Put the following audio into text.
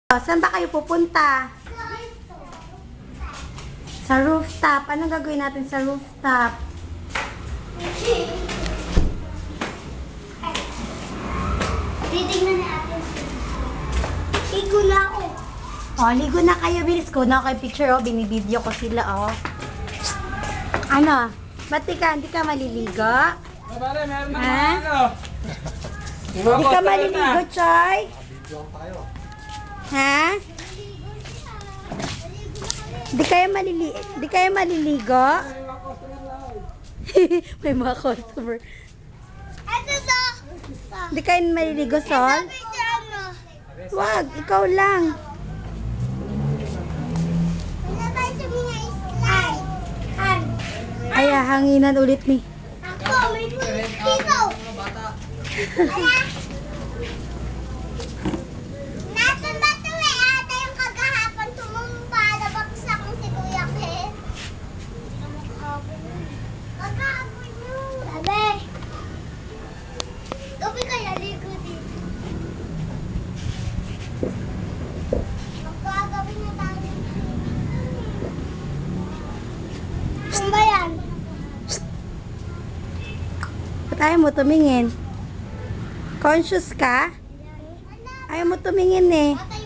Saan ba kayo pupunta? Sa rooftop. Anong gagawin natin sa rooftop? Titignan na natin. Ligo na ako. Oh, ligo na kayo. Bilis ko na kayo picture. Oh, binibideo ko sila. Oh. Ano? Ba't hindi ka maliligo? Pare, meron na Ha? ano. Hindi ka maliligo, Choy? Ha? Di kayo maliligo? May mga customer. Ito to. Di kayo maliligo, Sol? Picture mo. Wag, ikaw lang. Wala tayo sa mga slide. Han. Ay, hanginan ulit ni. Ako, may pulis dito. Ayan. Nasaan ba ito eh? Ata yung kagahapon tumumpa. Nabagsak mo si Kuya Ken. Kagahapon yun. Sabi. Gabi kaya ligo dito. Magkagawin na tayo. Saan ba yan? Ba't ayaw mo tumingin? Conscious ka? Ayaw mo tumingin eh. Ata